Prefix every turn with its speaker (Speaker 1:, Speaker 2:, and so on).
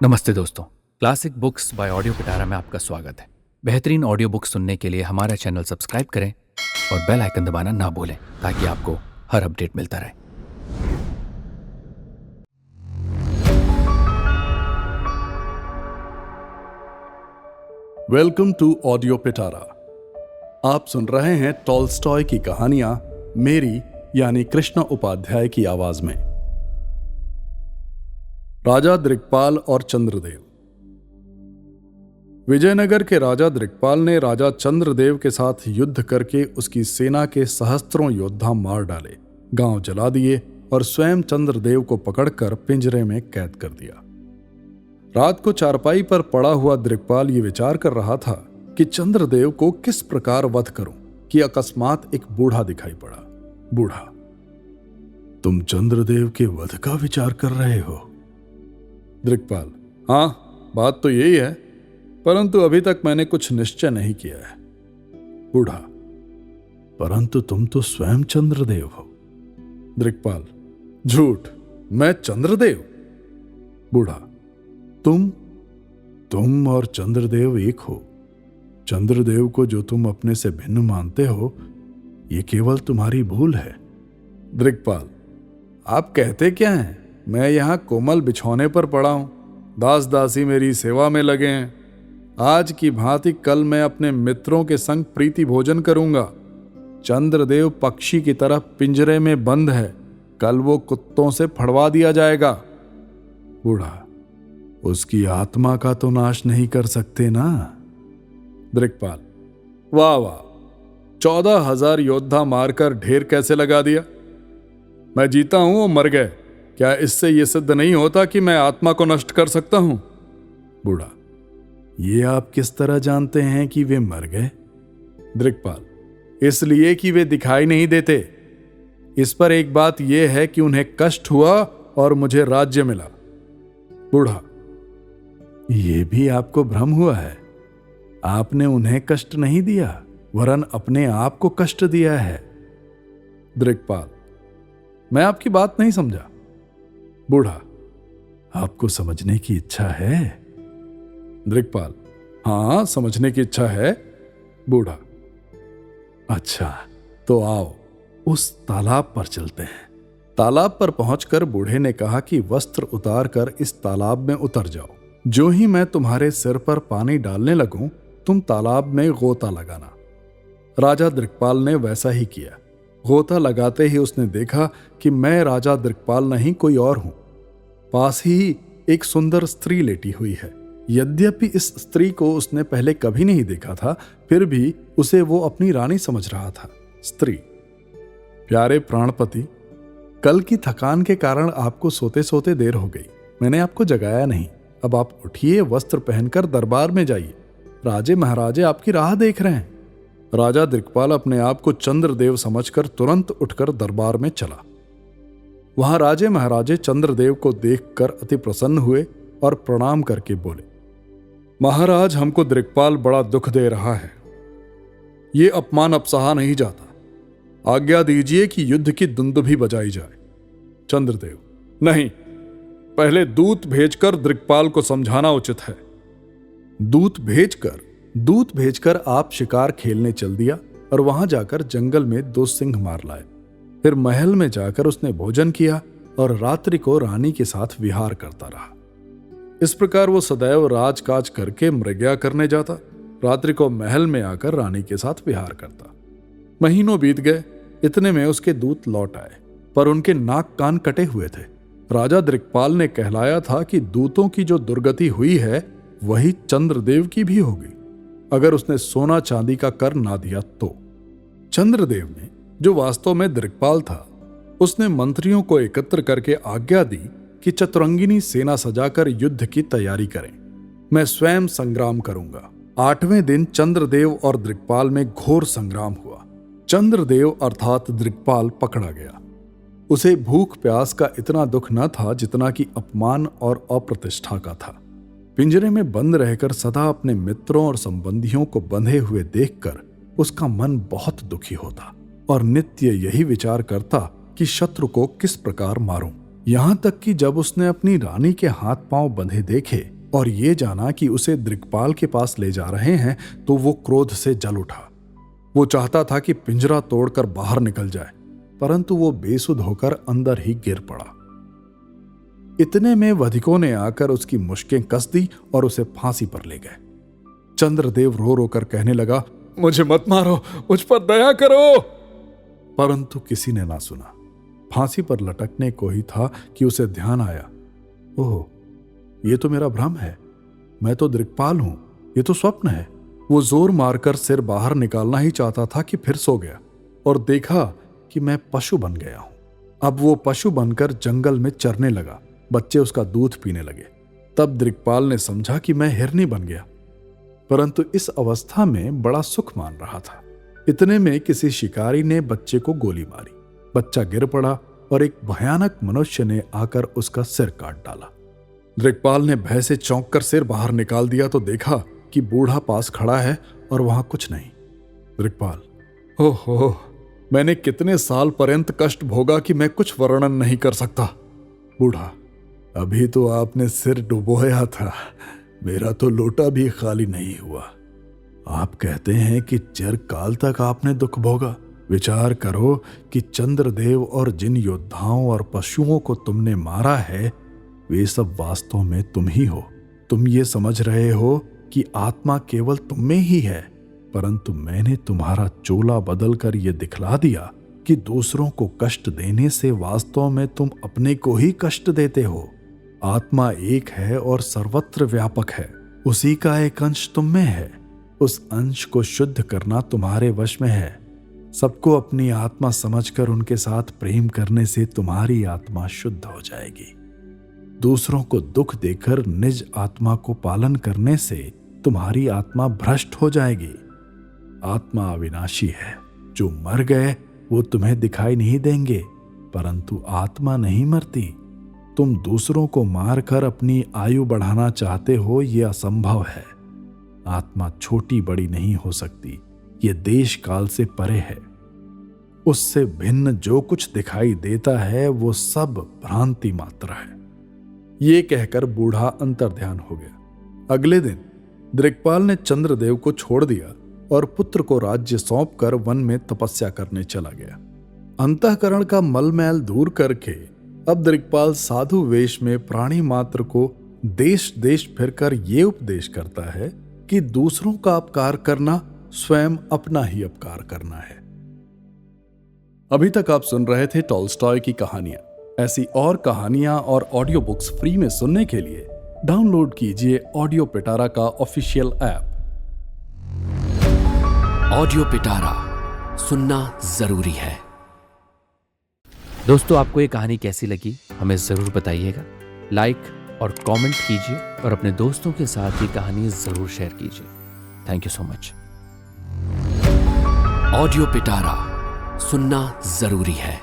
Speaker 1: नमस्ते दोस्तों। Classic books bye audio पिटारा में आपका स्वागत है। बेहतरीन ऑडियो बुक सुनने के लिए हमारा चैनल सब्सक्राइब करें और बेल आइकन दबाना ना भूलें ताकि आपको हर अपडेट मिलता रहे।
Speaker 2: वेलकम टू ऑडियो पिटारा। आप सुन रहे हैं टॉल्स्टॉय की कहानियां मेरी यानी कृष्ण उपाध्याय की आवाज में। राजा दृक्पाल और चंद्रदेव। विजयनगर के राजा दृक्पाल ने राजा चंद्रदेव के साथ युद्ध करके उसकी सेना के सहस्त्रों योद्धा मार डाले, गांव जला दिए और स्वयं चंद्रदेव को पकड़कर पिंजरे में कैद कर दिया। रात को चारपाई पर पड़ा हुआ दृक्पाल ये विचार कर रहा था कि चंद्रदेव को किस प्रकार वध करूं कि अकस्मात एक बूढ़ा दिखाई पड़ा। बूढ़ा, तुम चंद्रदेव के वध का विचार कर रहे हो? दृक्पाल, हाँ, बात तो यही है, परंतु अभी तक मैंने कुछ निश्चय नहीं किया है। बूढ़ा, परंतु तुम तो स्वयं चंद्रदेव हो। दृक्पाल, झूठ, मैं चंद्रदेव? बूढ़ा, तुम और चंद्रदेव एक हो। चंद्रदेव को जो तुम अपने से भिन्न मानते हो, यह केवल तुम्हारी भूल है। दृक्पाल, आप कहते क्या हैं? मैं यहां कोमल बिछौने पर पड़ा हूं, दास दासी मेरी सेवा में लगे हैं। आज की भांति कल मैं अपने मित्रों के संग प्रीति भोजन करूंगा। चंद्रदेव पक्षी की तरह पिंजरे में बंद है, कल वो कुत्तों से फड़वा दिया जाएगा। बूढ़ा, उसकी आत्मा का तो नाश नहीं कर सकते ना? दृक्पाल, वाह वाह, 14,000 योद्धा मारकर ढेर कैसे लगा दिया? मैं जीता हूं, वो मर गए, क्या इससे यह सिद्ध नहीं होता कि मैं आत्मा को नष्ट कर सकता हूं? बूढ़ा, ये आप किस तरह जानते हैं कि वे मर गए? दृक्पाल, इसलिए कि वे दिखाई नहीं देते। इस पर एक बात यह है कि उन्हें कष्ट हुआ और मुझे राज्य मिला। बूढ़ा, यह भी आपको भ्रम हुआ है। आपने उन्हें कष्ट नहीं दिया, वरन अपने आप को कष्ट दिया है। दृक्पाल, मैं आपकी बात नहीं समझा। बूढ़ा, आपको समझने की इच्छा है? दृक्पाल, हां, समझने की इच्छा है। बूढ़ा, अच्छा, तो आओ उस तालाब पर चलते हैं। तालाब पर पहुंचकर बूढ़े ने कहा कि वस्त्र उतार कर इस तालाब में उतर जाओ। जो ही मैं तुम्हारे सिर पर पानी डालने लगूं, तुम तालाब में गोता लगाना। राजा दृक्पाल ने वैसा ही किया। गोता लगाते ही उसने देखा कि मैं राजा दृक्पाल नहीं, कोई और हूं। पास ही एक सुंदर स्त्री लेटी हुई है। यद्यपि इस स्त्री को उसने पहले कभी नहीं देखा था, फिर भी उसे वो अपनी रानी समझ रहा था। स्त्री, प्यारे प्राणपति, कल की थकान के कारण आपको सोते सोते देर हो गई। मैंने आपको जगाया नहीं। अब आप उठिए, वस्त्र पहनकर दरबार में जाइए। राजे महाराजे आपकी राह देख रहे हैं। राजा दृक्पाल अपने आप को चंद्रदेव समझकर तुरंत उठकर दरबार में चला। वहां राजे महाराजे चंद्रदेव को देखकर अति प्रसन्न हुए और प्रणाम करके बोले, महाराज, हमको दृक्पाल बड़ा दुख दे रहा है। ये अपमान अब सहा नहीं जाता। आज्ञा दीजिए कि युद्ध की दुंदुभी बजाई जाए। चंद्रदेव, नहीं, पहले दूत भेजकर दृक्पाल को समझाना उचित है। दूत भेजकर आप शिकार खेलने चल दिया और वहां जाकर जंगल में 2 सिंह मार लाए। फिर महल में जाकर उसने भोजन किया और रात्रि को रानी के साथ विहार करता रहा। इस प्रकार वो सदैव राजकाज करके मृग्या करने जाता, रात्रि को महल में आकर रानी के साथ विहार करता। महीनों बीत गए, इतने में उसके दूत लौट आए, पर उनके नाक कान कटे हुए थे। राजा दृक्पाल ने कहलाया था कि दूतों की जो दुर्गति हुई है वही चंद्रदेव की भी होगी, अगर उसने सोना चांदी का कर ना दिया तो। चंद्रदेव ने, जो वास्तव में दृक्पाल था, उसने मंत्रियों को एकत्र करके आज्ञा दी कि चतुरंगिनी सेना सजाकर युद्ध की तैयारी करें। मैं स्वयं संग्राम करूंगा। 8वें दिन चंद्रदेव और दृक्पाल में घोर संग्राम हुआ। चंद्रदेव अर्थात दृक्पाल पकड़ा गया। उसे भूख प्यास का इतना दुख न था जितना कि अपमान और अप्रतिष्ठा का था। पिंजरे में बंद रहकर सदा अपने मित्रों और संबंधियों को बंधे हुए देखकर उसका मन बहुत दुखी होता और नित्य यही विचार करता कि शत्रु को किस प्रकार मारूं यहां तक कि जब उसने अपनी रानी के हाथ पांव बंधे देखे और ये जाना कि उसे दिक्पाल के पास ले जा रहे हैं तो वो क्रोध से जल उठा। वो चाहता था कि पिंजरा तोड़कर बाहर निकल जाए, परंतु वो बेसुध होकर अंदर ही गिर पड़ा। इतने में वधिकों ने आकर उसकी मुश्कें कस दी और उसे फांसी पर ले गए। चंद्रदेव रो रो कर कहने लगा, मुझे मत मारो, मुझ पर दया करो। परंतु किसी ने ना सुना। फांसी पर लटकने को ही था कि उसे ध्यान आया, ओह, ये तो मेरा भ्रम है, मैं तो दिक्पाल हूं, ये तो स्वप्न है। वो जोर मारकर सिर बाहर निकालना ही चाहता था कि फिर सो गया और देखा कि मैं पशु बन गया हूं। अब वो पशु बनकर जंगल में चरने लगा। बच्चे उसका दूध पीने लगे। तब दिक्पाल ने समझा कि मैं हिरनी बन गया, परंतु इस अवस्था में बड़ा सुख मान रहा था। इतने में किसी शिकारी ने बच्चे को गोली मारी। बच्चा गिर पड़ा और एक भयानक मनुष्य ने आकर उसका सिर काट डाला। दिक्पाल ने भय से चौंक कर सिर बाहर निकाल दिया तो देखा कि बूढ़ा पास खड़ा है और वहां कुछ नहीं। दिक्पाल, ओहो, मैंने कितने साल पर्यंत कष्ट भोगा कि मैं कुछ वर्णन नहीं कर सकता। बूढ़ा, अभी तो आपने सिर डुबोया था, मेरा तो लोटा भी खाली नहीं हुआ। आप कहते हैं कि चिरकाल तक आपने दुख भोगा। विचार करो कि चंद्रदेव और जिन योद्धाओं और पशुओं को तुमने मारा है वे सब वास्तव में तुम ही हो। तुम ये समझ रहे हो कि आत्मा केवल तुम में ही है, परंतु मैंने तुम्हारा चोला बदलकर यह दिखला दिया कि दूसरों को कष्ट देने से वास्तव में तुम अपने को ही कष्ट देते हो। आत्मा एक है और सर्वत्र व्यापक है, उसी का एक अंश तुम में है। उस अंश को शुद्ध करना तुम्हारे वश में है। सबको अपनी आत्मा समझकर उनके साथ प्रेम करने से तुम्हारी आत्मा शुद्ध हो जाएगी। दूसरों को दुख देकर निज आत्मा को पालन करने से तुम्हारी आत्मा भ्रष्ट हो जाएगी। आत्मा अविनाशी है, जो मर गए वो तुम्हें दिखाई नहीं देंगे, परंतु आत्मा नहीं मरती। तुम दूसरों को मारकर अपनी आयु बढ़ाना चाहते हो, यह असंभव है। आत्मा छोटी बड़ी नहीं हो सकती, यह देश काल से परे है। उससे भिन्न जो कुछ दिखाई देता है वो सब भ्रांति मात्र है। ये कहकर बूढ़ा अंतर्ध्यान हो गया। अगले दिन दिक्पाल ने चंद्रदेव को छोड़ दिया और पुत्र को राज्य सौंपकर वन में तपस्या करने चला गया। अंतःकरण का मलमैल दूर करके अब दिक्पाल साधु वेश में प्राणी मात्र को देश देश फिरकर ये उपदेश करता है कि दूसरों का अपकार करना स्वयं अपना ही अपकार करना है। अभी तक आप सुन रहे थे टॉल्स्टॉय की कहानियां। ऐसी और कहानियां और ऑडियो बुक्स फ्री में सुनने के लिए डाउनलोड कीजिए ऑडियो पिटारा का ऑफिशियल ऐप।
Speaker 3: ऑडियो पिटारा सुनना जरूरी है।
Speaker 1: दोस्तों, आपको ये कहानी कैसी लगी हमें ज़रूर बताइएगा। लाइक और कमेंट कीजिए और अपने दोस्तों के साथ ये कहानी ज़रूर शेयर कीजिए। Thank you so much.
Speaker 3: Audio पिटारा सुनना जरूरी है।